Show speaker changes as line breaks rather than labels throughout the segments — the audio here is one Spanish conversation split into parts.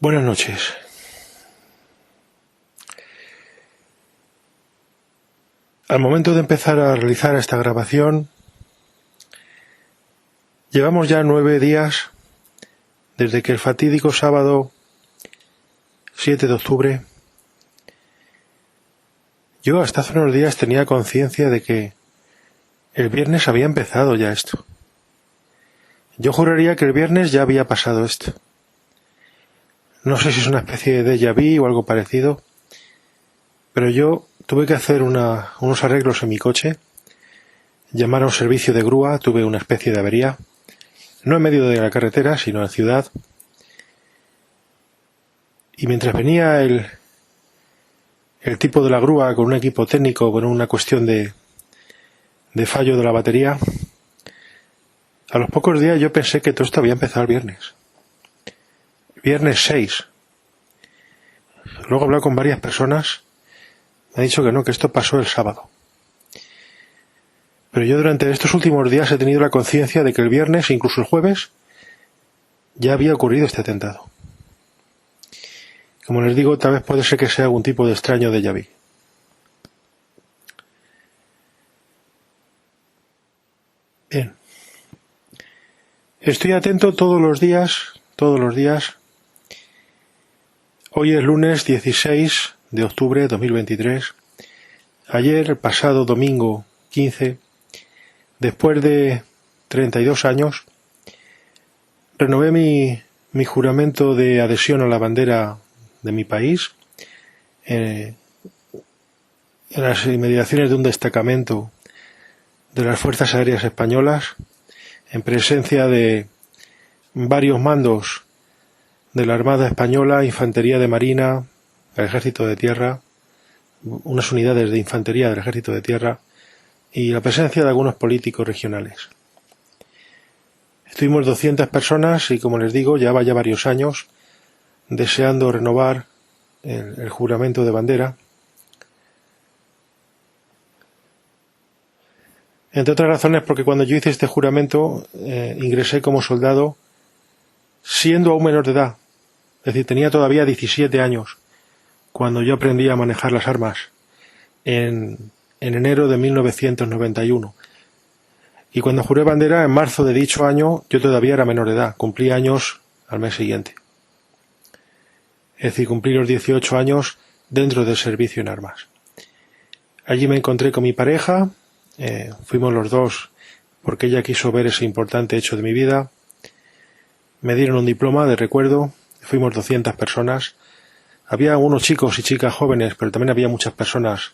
Buenas noches. Al momento de empezar a realizar esta grabación, llevamos ya 9 días desde que el fatídico sábado 7 de octubre, yo hasta hace unos días tenía conciencia de que el viernes había empezado ya esto. Yo juraría que el viernes ya había pasado esto. No sé si es una especie de déjà vu o algo parecido, pero yo tuve que hacer unos arreglos en mi coche, llamar a un servicio de grúa, tuve una especie de avería, no en medio de la carretera, sino en ciudad, y mientras venía el tipo de la grúa con un equipo técnico, con una cuestión de fallo de la batería, a los pocos días yo pensé que todo esto había empezado el viernes. Viernes 6. Luego he hablado con varias personas, me han dicho que no, que esto pasó el sábado. Pero yo durante estos últimos días he tenido la conciencia de que el viernes, incluso el jueves, ya había ocurrido este atentado. Como les digo, tal vez puede ser que sea algún tipo de extraño déjà vu. Bien. Estoy atento todos los días. Hoy es lunes 16 de octubre de 2023. Ayer, el pasado domingo 15, después de 32 años, renové mi juramento de adhesión a la bandera de mi país en las inmediaciones de un destacamento de las Fuerzas Aéreas Españolas, en presencia de varios mandos de la Armada Española, Infantería de Marina, el Ejército de Tierra, unas unidades de Infantería del Ejército de Tierra y la presencia de algunos políticos regionales. Estuvimos 200 personas y, como les digo, ya varios años deseando renovar el juramento de bandera. Entre otras razones porque cuando yo hice este juramento ingresé como soldado siendo aún menor de edad. Es decir, tenía todavía 17 años cuando yo aprendí a manejar las armas en enero de 1991. Y cuando juré bandera, en marzo de dicho año, yo todavía era menor de edad, cumplí años al mes siguiente. Es decir, cumplí los 18 años dentro del servicio en armas. Allí me encontré con mi pareja, fuimos los dos porque ella quiso ver ese importante hecho de mi vida. Me dieron un diploma de recuerdo, fuimos 200 personas. Había algunos chicos y chicas jóvenes, pero también había muchas personas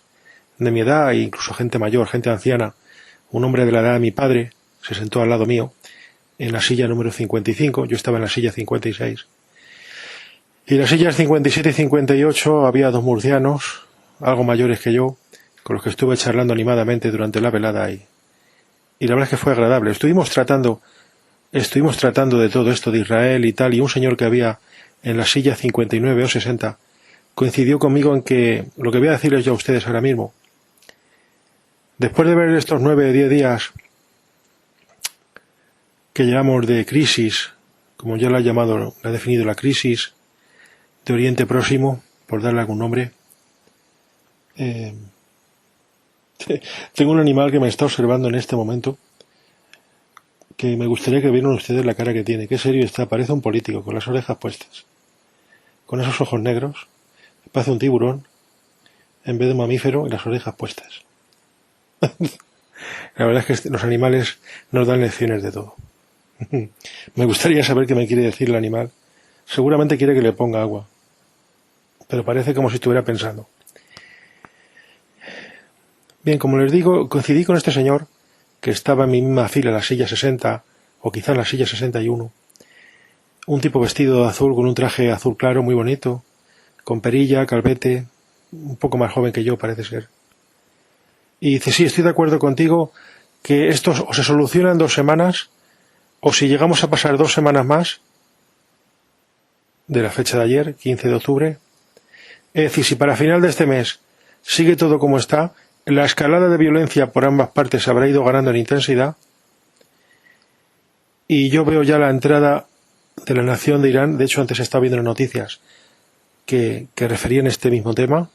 de mi edad e incluso gente mayor, gente anciana. Un hombre de la edad de mi padre se sentó al lado mío en la silla número 55, yo estaba en la silla 56. Y en las sillas 57 y 58 había 2 murcianos, algo mayores que yo, con los que estuve charlando animadamente durante la velada y la verdad es que fue agradable. Estuvimos tratando de todo esto de Israel y tal, y un señor que había en la silla 59 o 60 coincidió conmigo en que lo que voy a decirles yo a ustedes ahora mismo. Después de ver estos 9 o 10 días que llevamos de crisis, como ya la ha definido la crisis de Oriente Próximo, por darle algún nombre, tengo un animal que me está observando en este momento, que me gustaría que vieran ustedes la cara que tiene. Qué serio está, parece un político, con las orejas puestas, con esos ojos negros, parece un tiburón, en vez de un mamífero, y las orejas puestas. La verdad es que los animales nos dan lecciones de todo. Me gustaría saber qué me quiere decir el animal. Seguramente quiere que le ponga agua, pero parece como si estuviera pensando. Bien, como les digo, coincidí con este señor que estaba en mi misma fila, en la silla 60, o quizá en la silla 61. Un tipo vestido de azul, con un traje azul claro, muy bonito, con perilla, calvete, un poco más joven que yo, parece ser. Y dice, sí, estoy de acuerdo contigo que esto o se soluciona en 2 semanas, o si llegamos a pasar 2 semanas más, de la fecha de ayer, 15 de octubre, es decir, si para final de este mes sigue todo como está, la escalada de violencia por ambas partes habrá ido ganando en intensidad, y yo veo ya la entrada de la nación de Irán. De hecho, antes he estado viendo las noticias que referían este mismo tema.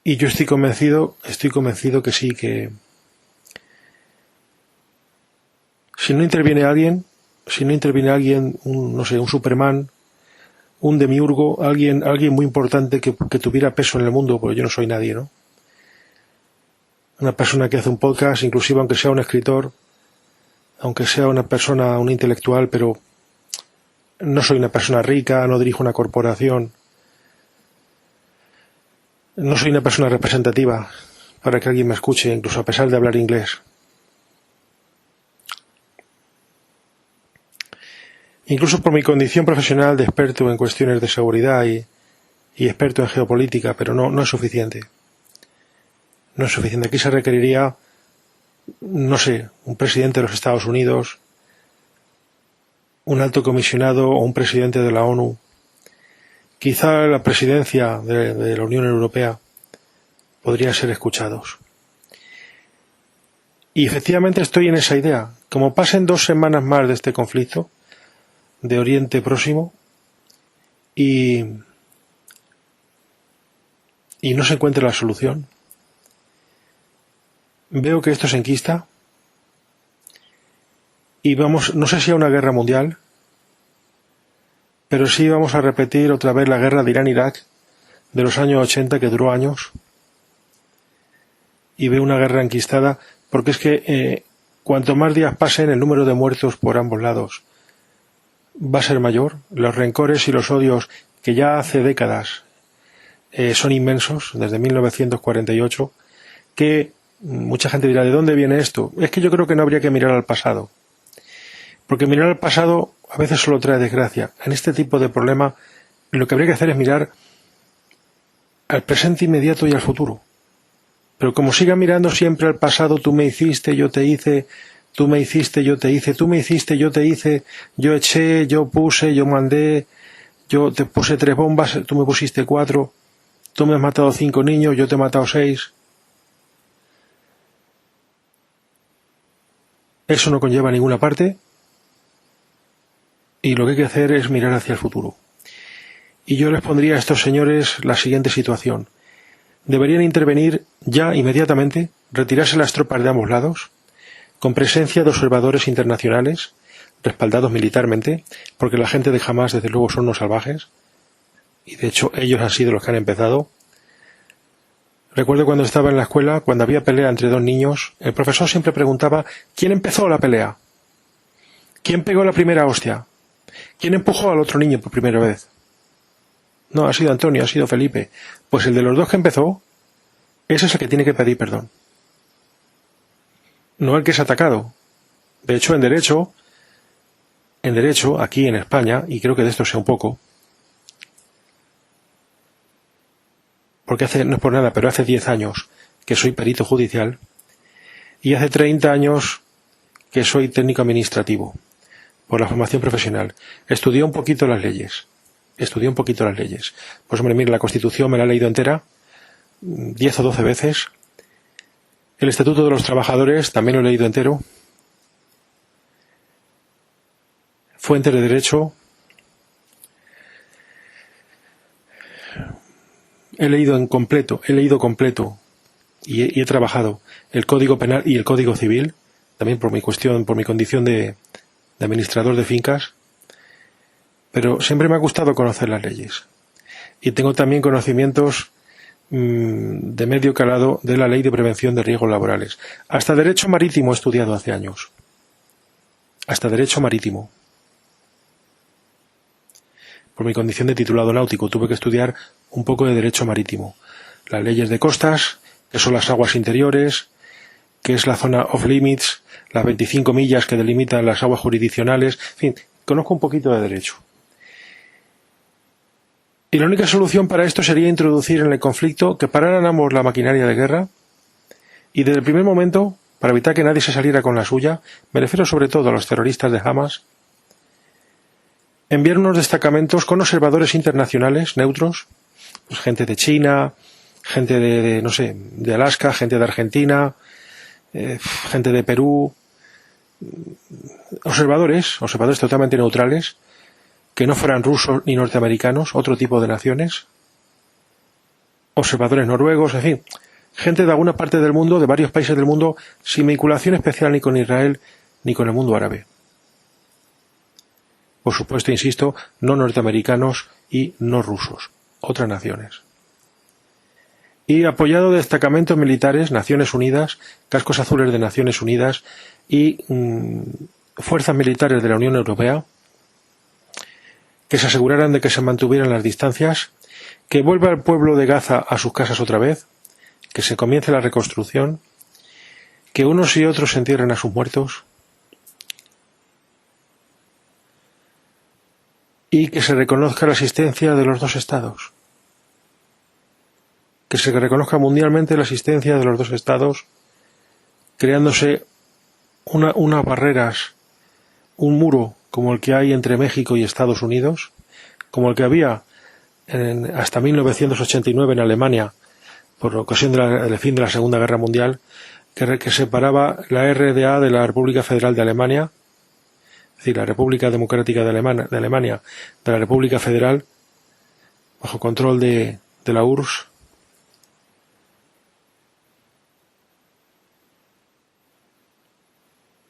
Y yo estoy convencido que sí, que si no interviene alguien, un Superman, un demiurgo, alguien muy importante que tuviera peso en el mundo, porque yo no soy nadie, ¿no? Una persona que hace un podcast, inclusive aunque sea un escritor, aunque sea una persona, un intelectual, pero no soy una persona rica, no dirijo una corporación, no soy una persona representativa para que alguien me escuche, incluso a pesar de hablar inglés. Incluso por mi condición profesional de experto en cuestiones de seguridad y experto en geopolítica, pero no es suficiente. No es suficiente. Aquí se requeriría, no sé, un presidente de los Estados Unidos, un alto comisionado o un presidente de la ONU, quizá la presidencia de la Unión Europea, podrían ser escuchados. Y efectivamente estoy en esa idea. Como pasen 2 semanas más de este conflicto de Oriente Próximo y no se encuentre la solución, veo que esto se enquista y vamos, no sé si a una guerra mundial, pero sí vamos a repetir otra vez la guerra de Irán-Irak de los años 80, que duró años, y veo una guerra enquistada, porque es que cuanto más días pasen, el número de muertos por ambos lados va a ser mayor. Los rencores y los odios, que ya hace décadas son inmensos, desde 1948, que mucha gente dirá, ¿de dónde viene esto? Es que yo creo que no habría que mirar al pasado, porque mirar al pasado a veces solo trae desgracia. En este tipo de problema lo que habría que hacer es mirar al presente inmediato y al futuro. Pero como siga mirando siempre al pasado, tú me hiciste, yo te hice, tú me hiciste, yo te hice, tú me hiciste, yo te hice, yo eché, yo puse, yo mandé, yo te puse 3 bombas, tú me pusiste 4, tú me has matado 5 niños, yo te he matado 6. Eso no conlleva a ninguna parte. Y lo que hay que hacer es mirar hacia el futuro. Y yo les pondría a estos señores la siguiente situación. Deberían intervenir ya inmediatamente, retirarse las tropas de ambos lados, con presencia de observadores internacionales, respaldados militarmente, porque la gente de Hamás desde luego son unos salvajes, y de hecho ellos han sido los que han empezado. Recuerdo cuando estaba en la escuela, cuando había pelea entre 2 niños, el profesor siempre preguntaba ¿quién empezó la pelea? ¿Quién pegó la primera hostia? ¿Quién empujó al otro niño por primera vez? No, ha sido Antonio, ha sido Felipe. Pues el de los 2 que empezó, ese es el que tiene que pedir perdón. No el que es atacado. De hecho, en derecho, aquí en España, y creo que de esto sé un poco, porque no es por nada, pero hace 10 años que soy perito judicial, y hace 30 años que soy técnico administrativo, por la formación profesional. Estudié un poquito las leyes. Pues hombre, mire, la Constitución me la he leído entera, 10 o 12 veces. El Estatuto de los Trabajadores también lo he leído entero. Fuentes de derecho. He leído completo y he trabajado el Código Penal y el Código Civil, también por mi condición de administrador de fincas, pero siempre me ha gustado conocer las leyes. Y tengo también conocimientos de medio calado de la Ley de Prevención de Riesgos Laborales. Hasta Derecho Marítimo he estudiado hace años. Hasta Derecho Marítimo. Por mi condición de titulado náutico tuve que estudiar un poco de Derecho Marítimo. Las leyes de costas, que son las aguas interiores, que es la zona off limits, las 25 millas que delimitan las aguas jurisdiccionales, en fin, conozco un poquito de derecho. Y la única solución para esto sería introducir en el conflicto que pararan ambos la maquinaria de guerra y desde el primer momento, para evitar que nadie se saliera con la suya, me refiero sobre todo a los terroristas de Hamás, enviar unos destacamentos con observadores internacionales neutros, pues gente de China, gente de Alaska, gente de Argentina, gente de Perú, observadores totalmente neutrales, que no fueran rusos ni norteamericanos, otro tipo de naciones, observadores noruegos, en fin, gente de alguna parte del mundo, de varios países del mundo, sin vinculación especial ni con Israel ni con el mundo árabe. Por supuesto, insisto, no norteamericanos y no rusos, otras naciones. Y apoyado de destacamentos militares, Naciones Unidas, cascos azules de Naciones Unidas y fuerzas militares de la Unión Europea, que se aseguraran de que se mantuvieran las distancias, que vuelva el pueblo de Gaza a sus casas otra vez, que se comience la reconstrucción, que unos y otros entierren a sus muertos y que se reconozca la existencia de los dos estados. Que se reconozca mundialmente la existencia de los dos estados, creándose unas barreras, un muro como el que hay entre México y Estados Unidos, como el que había hasta 1989 en Alemania, por ocasión del fin de la Segunda Guerra Mundial, que separaba la RDA de la República Federal de Alemania, es decir, la República Democrática de Alemania de la República Federal, bajo control de la URSS.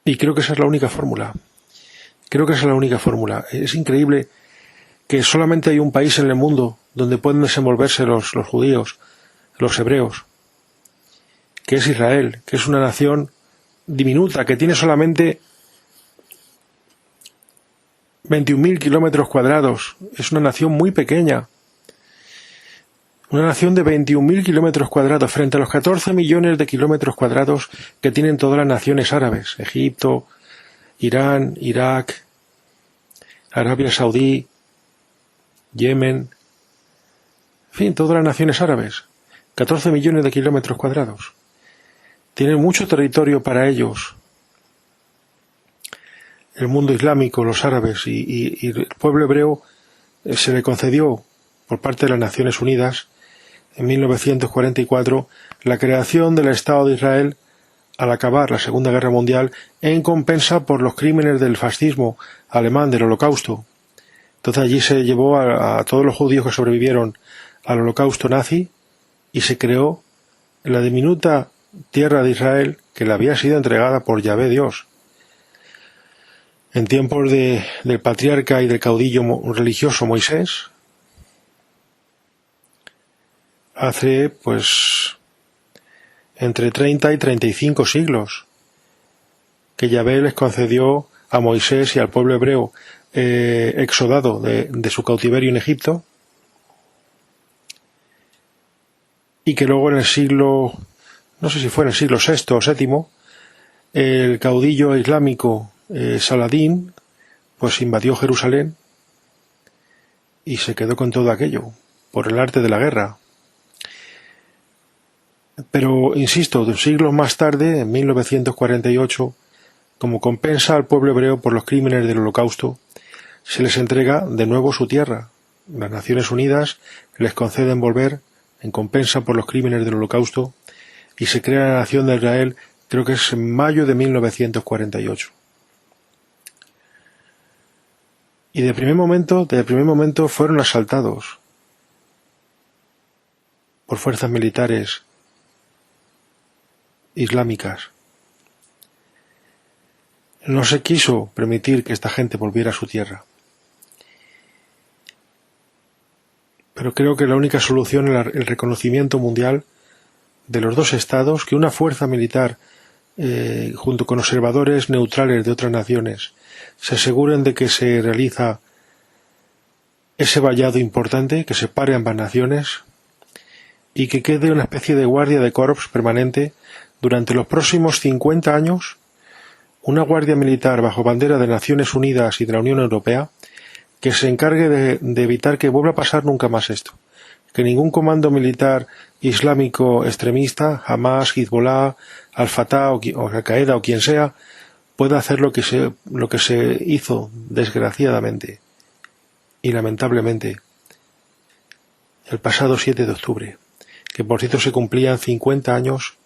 Y creo que esa es la única fórmula. Es increíble que solamente hay un país en el mundo donde pueden desenvolverse los judíos, los hebreos, que es Israel, que es una nación diminuta, que tiene solamente 21.000 kilómetros cuadrados. Es una nación muy pequeña. Una nación de 21.000 kilómetros cuadrados frente a los 14 millones de kilómetros cuadrados que tienen todas las naciones árabes. Egipto, Irán, Irak, Arabia Saudí, Yemen, en fin, todas las naciones árabes. 14 millones de kilómetros cuadrados. Tienen mucho territorio para ellos. El mundo islámico, los árabes y el pueblo hebreo se le concedió por parte de las Naciones Unidas en 1944 la creación del Estado de Israel al acabar la Segunda Guerra Mundial en compensa por los crímenes del fascismo alemán, del Holocausto. Entonces allí se llevó a todos los judíos que sobrevivieron al Holocausto nazi y se creó la diminuta tierra de Israel que le había sido entregada por Yahvé Dios. En tiempos del patriarca y del caudillo religioso Moisés, hace entre 30 y 35 siglos, que Yahvé les concedió a Moisés y al pueblo hebreo exodado de su cautiverio en Egipto, y que luego en el siglo, no sé si fue en el siglo VI o VII, el caudillo islámico Saladín invadió Jerusalén y se quedó con todo aquello por el arte de la guerra. Pero, insisto, siglos más tarde, en 1948, como compensa al pueblo hebreo por los crímenes del Holocausto, se les entrega de nuevo su tierra. Las Naciones Unidas les conceden volver en compensa por los crímenes del Holocausto y se crea la nación de Israel, creo que es en mayo de 1948. Y de primer momento fueron asaltados por fuerzas militares islámicas. No se quiso permitir que esta gente volviera a su tierra. Pero creo que la única solución era el reconocimiento mundial de los dos estados, que una fuerza militar, junto con observadores neutrales de otras naciones, se aseguren de que se realiza ese vallado importante, que separe ambas naciones, y que quede una especie de guardia de corps permanente durante los próximos 50 años, una guardia militar bajo bandera de Naciones Unidas y de la Unión Europea que se encargue de evitar que vuelva a pasar nunca más esto. Que ningún comando militar islámico extremista, Hamas, Hezbollah, Al-Fatah o Al-Qaeda o quien sea, pueda hacer lo que se hizo desgraciadamente y lamentablemente el pasado 7 de octubre, que por cierto se cumplían 50 años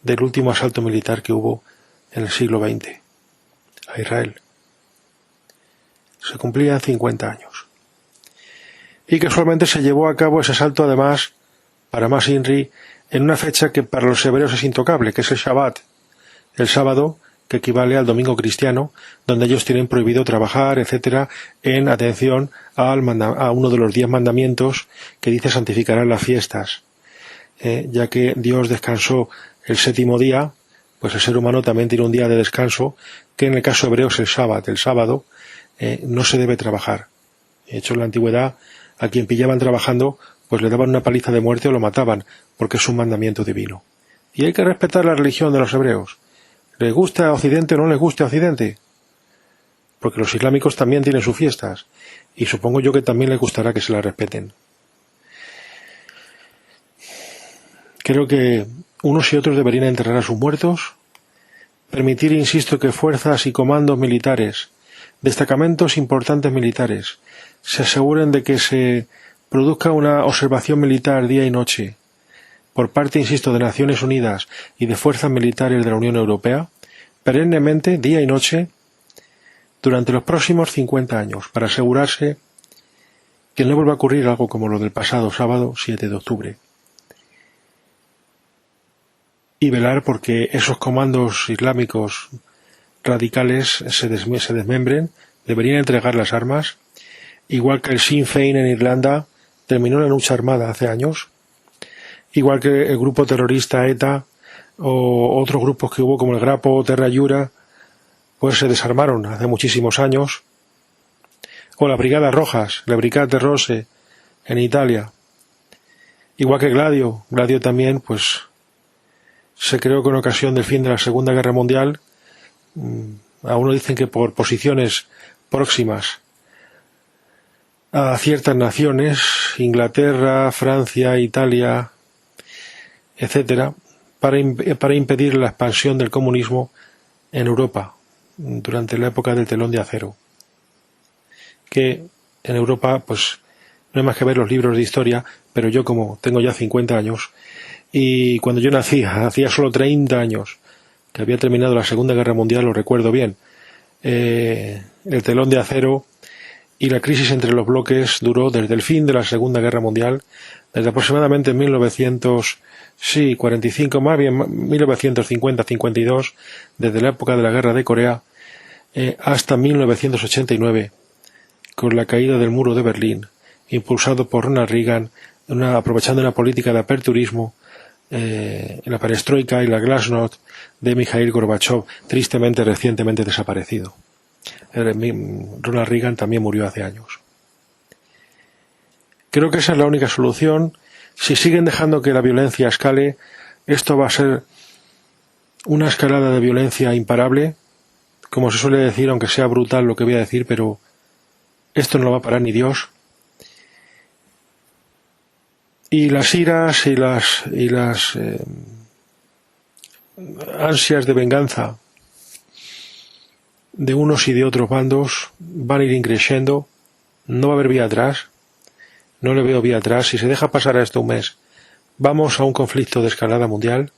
del último asalto militar que hubo en el siglo XX a Israel. Se cumplían 50 años. Y casualmente se llevó a cabo ese asalto, además, para más INRI, en una fecha que para los hebreos es intocable, que es el Shabbat, el sábado, que equivale al domingo cristiano, donde ellos tienen prohibido trabajar, etcétera, en atención a uno de los 10 mandamientos que dice santificarán las fiestas. Ya que Dios descansó el séptimo día, pues el ser humano también tiene un día de descanso, que en el caso hebreo es el Shabbat, el sábado, no se debe trabajar. De hecho, en la antigüedad, a quien pillaban trabajando, pues le daban una paliza de muerte o lo mataban, porque es un mandamiento divino. Y hay que respetar la religión de los hebreos. ¿Les gusta a Occidente o no les gusta a Occidente? Porque los islámicos también tienen sus fiestas, y supongo yo que también les gustará que se las respeten. Creo que unos y otros deberían enterrar a sus muertos, permitir, insisto, que fuerzas y comandos militares, destacamentos importantes militares, se aseguren de que se produzca una observación militar día y noche, por parte, insisto, de Naciones Unidas y de fuerzas militares de la Unión Europea, perennemente, día y noche, durante los próximos 50 años, para asegurarse que no vuelva a ocurrir algo como lo del pasado sábado 7 de octubre. Y velar porque esos comandos islámicos radicales se desmembren, deberían entregar las armas, igual que el Sinn Féin en Irlanda terminó la lucha armada hace años, igual que el grupo terrorista ETA o otros grupos que hubo como el Grapo o Terra Jura, pues se desarmaron hace muchísimos años, o las Brigadas Rojas, la Brigate Rosse en Italia, igual que Gladio también, pues se creó con ocasión del fin de la Segunda Guerra Mundial. A uno dicen que por posiciones próximas a ciertas naciones, Inglaterra, Francia, Italia, etcétera, para impedir la expansión del comunismo en Europa durante la época del telón de acero. Que en Europa, pues, no hay más que ver los libros de historia, pero yo, como tengo ya 50 años, y cuando yo nací, hacía solo 30 años, que había terminado la Segunda Guerra Mundial, lo recuerdo bien. El telón de acero y la crisis entre los bloques duró desde el fin de la Segunda Guerra Mundial, desde aproximadamente 1945, más bien 1950-52, desde la época de la Guerra de Corea, hasta 1989, con la caída del muro de Berlín, impulsado por Ronald Reagan, aprovechando una política de aperturismo, la perestroika y la glasnost de Mikhail Gorbachev, tristemente recientemente desaparecido. Ronald Reagan también murió hace años. Creo que esa es la única solución. Si siguen dejando que la violencia escale, esto va a ser una escalada de violencia imparable, como se suele decir, aunque sea brutal lo que voy a decir, pero esto no lo va a parar ni Dios. Y las iras y las ansias de venganza de unos y de otros bandos van a ir increciendo. No va a haber vía atrás. No le veo vía atrás. Si se deja pasar a esto un mes, vamos a un conflicto de escalada mundial,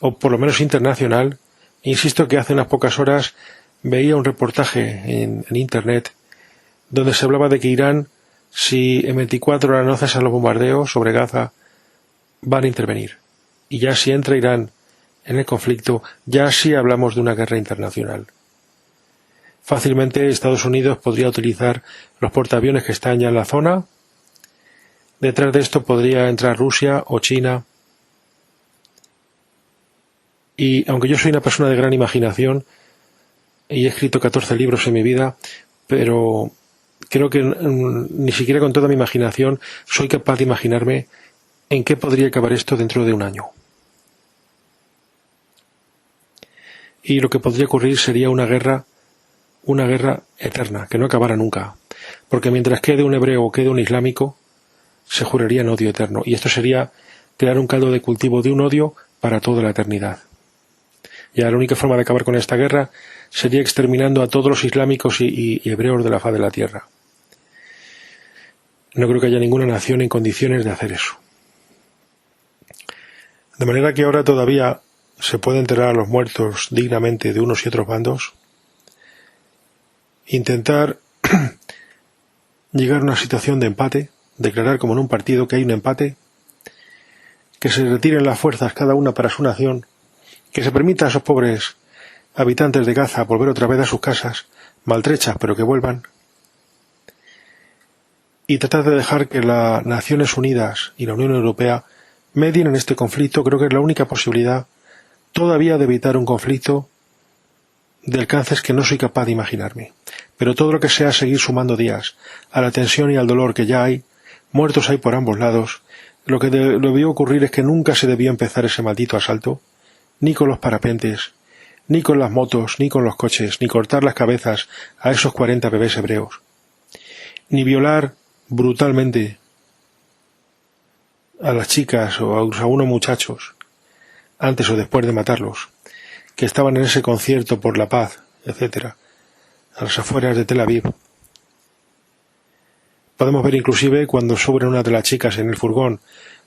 o por lo menos internacional. Insisto que hace unas pocas horas veía un reportaje en Internet donde se hablaba de que Irán, si en 24 horas no cesan los bombardeos sobre Gaza, van a intervenir. Y ya si entra Irán en el conflicto, ya sí hablamos de una guerra internacional. Fácilmente Estados Unidos podría utilizar los portaaviones que están ya en la zona. Detrás de esto podría entrar Rusia o China. Y aunque yo soy una persona de gran imaginación y he escrito 14 libros en mi vida, pero creo que ni siquiera con toda mi imaginación soy capaz de imaginarme en qué podría acabar esto dentro de un año. Y lo que podría ocurrir sería una guerra eterna, que no acabara nunca. Porque mientras quede un hebreo o quede un islámico, se juraría en odio eterno. Y esto sería crear un caldo de cultivo de un odio para toda la eternidad. Ya la única forma de acabar con esta guerra sería exterminando a todos los islámicos y hebreos de la faz de la tierra. No creo que haya ninguna nación en condiciones de hacer eso. De manera que ahora todavía se puede enterrar a los muertos dignamente de unos y otros bandos. Intentar llegar a una situación de empate, declarar como en un partido que hay un empate, que se retiren las fuerzas cada una para su nación, que se permita a esos pobres habitantes de Gaza volver otra vez a sus casas, maltrechas pero que vuelvan, y tratar de dejar que las Naciones Unidas y la Unión Europea medien en este conflicto. Creo que es la única posibilidad todavía de evitar un conflicto de alcances que no soy capaz de imaginarme. Pero todo lo que sea seguir sumando días a la tensión y al dolor que ya hay, muertos hay por ambos lados, lo que debió ocurrir es que nunca se debió empezar ese maldito asalto, ni con los parapentes, ni con las motos, ni con los coches, ni cortar las cabezas a esos 40 bebés hebreos, ni violar brutalmente a las chicas o a unos muchachos, antes o después de matarlos, que estaban en ese concierto por la paz, etcétera, a las afueras de Tel Aviv. Podemos ver inclusive cuando suben una de las chicas en el furgón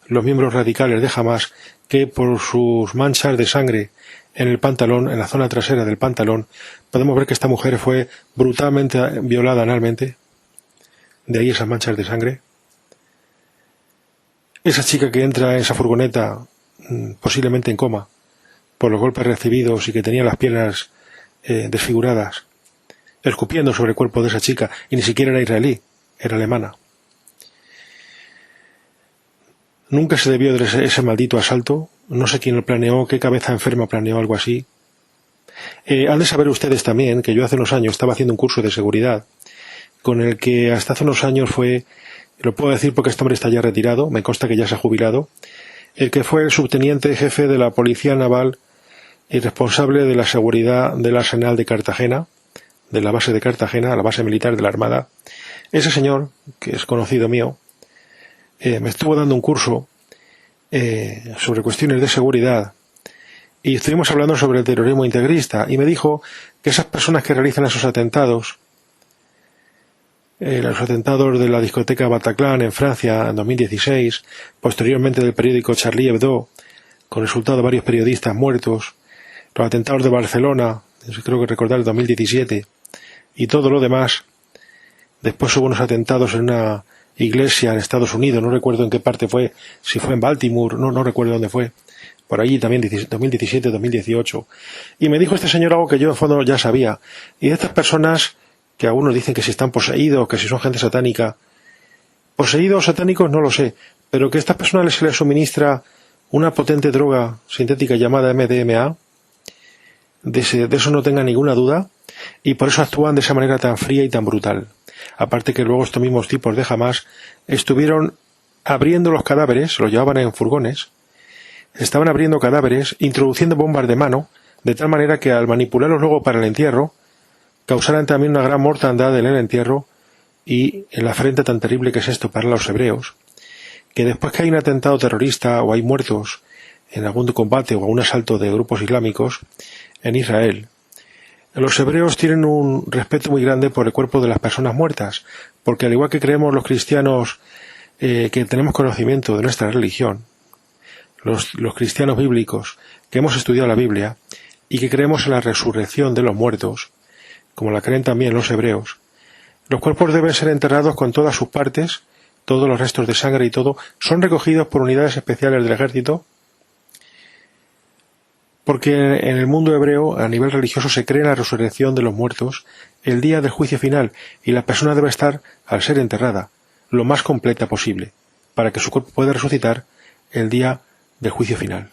los miembros radicales de Hamás, que por sus manchas de sangre en el pantalón, en la zona trasera del pantalón, podemos ver que esta mujer fue brutalmente violada analmente. De ahí esas manchas de sangre. Esa chica que entra en esa furgoneta, posiblemente en coma, por los golpes recibidos y que tenía las piernas desfiguradas, escupiendo sobre el cuerpo de esa chica, y ni siquiera era israelí, era alemana. Nunca se debió de ese maldito asalto. No sé quién lo planeó, qué cabeza enferma planeó algo así. Han de saber ustedes también que yo hace unos años estaba haciendo un curso de seguridad, con el que hasta hace unos años fue, lo puedo decir porque este hombre está ya retirado, me consta que ya se ha jubilado, el que fue el subteniente jefe de la Policía Naval y responsable de la seguridad del arsenal de Cartagena, de la base de Cartagena, la base militar de la Armada. Ese señor, que es conocido mío, me estuvo dando un curso sobre cuestiones de seguridad, y estuvimos hablando sobre el terrorismo integrista, y me dijo que esas personas que realizan esos atentados, los atentados de la discoteca Bataclan en Francia en 2016, posteriormente del periódico Charlie Hebdo, con resultado de varios periodistas muertos, los atentados de Barcelona, creo que recordar el 2017, y todo lo demás. Después hubo unos atentados en una iglesia en Estados Unidos, no recuerdo en qué parte fue, si fue en Baltimore, no recuerdo dónde fue, por allí también, 2017, 2018. Y me dijo este señor algo que yo en fondo ya sabía, y de estas personas que algunos dicen que si están poseídos, que si son gente satánica, poseídos o satánicos no lo sé, pero que a estas personas se les suministra una potente droga sintética llamada MDMA, de eso no tenga ninguna duda, y por eso actúan de esa manera tan fría y tan brutal. Aparte que luego estos mismos tipos de Hamás estuvieron abriendo los cadáveres, los llevaban en furgones, estaban abriendo cadáveres, introduciendo bombas de mano, de tal manera que al manipularlos luego para el entierro, causaran también una gran mortandad en el entierro y en la afrenta tan terrible que es esto para los hebreos, que después que hay un atentado terrorista o hay muertos en algún combate o un asalto de grupos islámicos en Israel, los hebreos tienen un respeto muy grande por el cuerpo de las personas muertas, porque al igual que creemos los cristianos que tenemos conocimiento de nuestra religión, los cristianos bíblicos que hemos estudiado la Biblia y que creemos en la resurrección de los muertos, como la creen también los hebreos, los cuerpos deben ser enterrados con todas sus partes, todos los restos de sangre y todo, son recogidos por unidades especiales del ejército, porque en el mundo hebreo, a nivel religioso, se cree en la resurrección de los muertos el día del juicio final, y la persona debe estar, al ser enterrada, lo más completa posible, para que su cuerpo pueda resucitar el día del juicio final.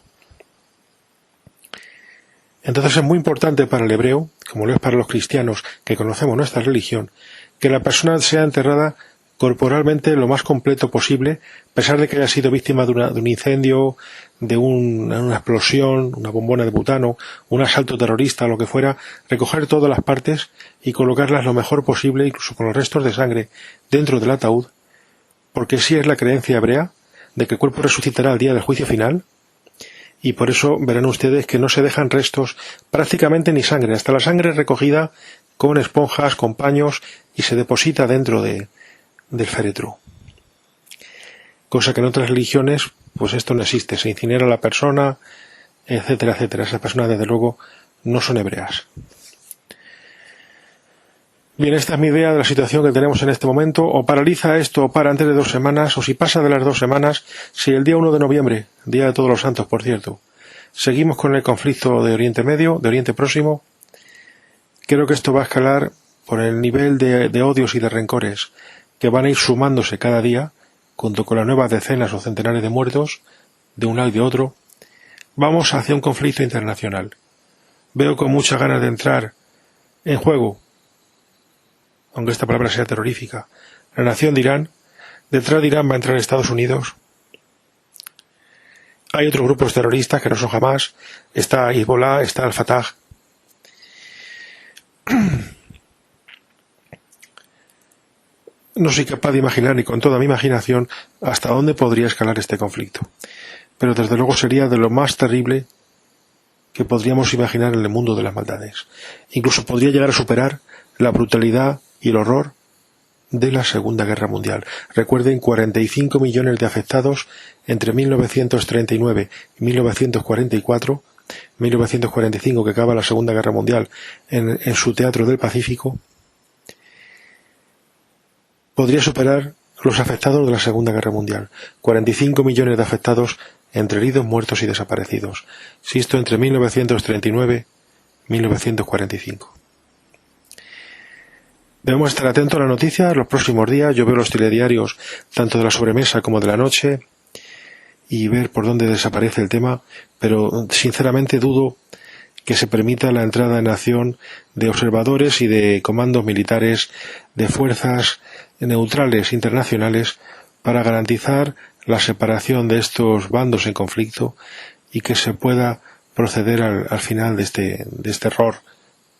Entonces es muy importante para el hebreo, como lo es para los cristianos que conocemos nuestra religión, que la persona sea enterrada corporalmente lo más completo posible, a pesar de que haya sido víctima de un incendio, de una explosión, una bombona de butano, un asalto terrorista, lo que fuera, recoger todas las partes y colocarlas lo mejor posible, incluso con los restos de sangre, dentro del ataúd, porque sí es la creencia hebrea de que el cuerpo resucitará al día del juicio final, y por eso verán ustedes que no se dejan restos prácticamente ni sangre, hasta la sangre es recogida con esponjas, con paños, y se deposita dentro del féretro. Cosa que en otras religiones pues esto no existe, se incinera a la persona, etcétera, etcétera. Esas personas, desde luego, no son hebreas. Bien, esta es mi idea de la situación que tenemos en este momento. O paraliza esto o para antes de 2 semanas, o si pasa de las 2 semanas, si el día 1 de noviembre, Día de Todos los Santos, por cierto, seguimos con el conflicto de Oriente Medio, de Oriente Próximo, creo que esto va a escalar por el nivel de odios y de rencores que van a ir sumándose cada día, junto con las nuevas decenas o centenares de muertos, de un lado y de otro. Vamos hacia un conflicto internacional. Veo con muchas ganas de entrar en juego, aunque esta palabra sea terrorífica, la nación de Irán. Detrás de Irán va a entrar Estados Unidos. Hay otros grupos terroristas que no son Hamás. Está Hezbollah, está Al-Fatah. No soy capaz de imaginar, ni con toda mi imaginación, hasta dónde podría escalar este conflicto. Pero desde luego sería de lo más terrible que podríamos imaginar en el mundo de las maldades. Incluso podría llegar a superar la brutalidad y el horror de la Segunda Guerra Mundial. Recuerden, 45 millones de afectados entre 1939 y 1944, 1945 que acaba la Segunda Guerra Mundial en su teatro del Pacífico, podría superar los afectados de la Segunda Guerra Mundial. 45 millones de afectados entre heridos, muertos y desaparecidos. Insisto, entre 1939 y 1945. Debemos estar atentos a las noticias los próximos días. Yo veo los telediarios tanto de la sobremesa como de la noche y ver por dónde desaparece el tema, pero sinceramente dudo que se permita la entrada en acción de observadores y de comandos militares de fuerzas neutrales internacionales para garantizar la separación de estos bandos en conflicto y que se pueda proceder al final de este error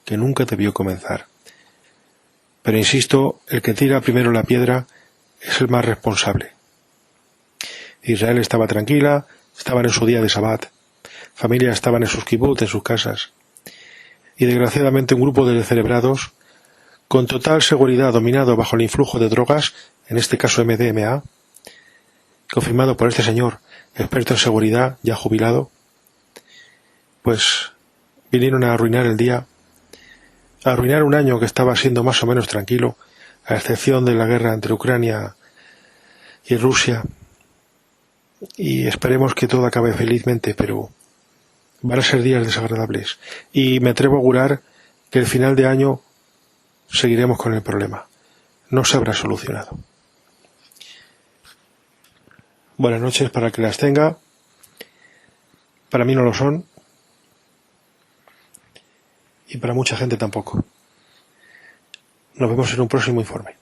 que nunca debió comenzar. Pero insisto, el que tira primero la piedra es el más responsable. Israel estaba tranquila, estaban en su día de Sabbat, familias estaban en sus kibbutz, en sus casas, y desgraciadamente un grupo de descerebrados, con total seguridad dominado bajo el influjo de drogas, en este caso MDMA, confirmado por este señor, experto en seguridad, ya jubilado, pues vinieron a arruinar el día, a arruinar un año que estaba siendo más o menos tranquilo, a excepción de la guerra entre Ucrania y Rusia, y esperemos que todo acabe felizmente, pero van a ser días desagradables, y me atrevo a augurar que el final de año seguiremos con el problema. No se habrá solucionado. Buenas noches para que las tenga. Para mí no lo son. Y para mucha gente tampoco. Nos vemos en un próximo informe.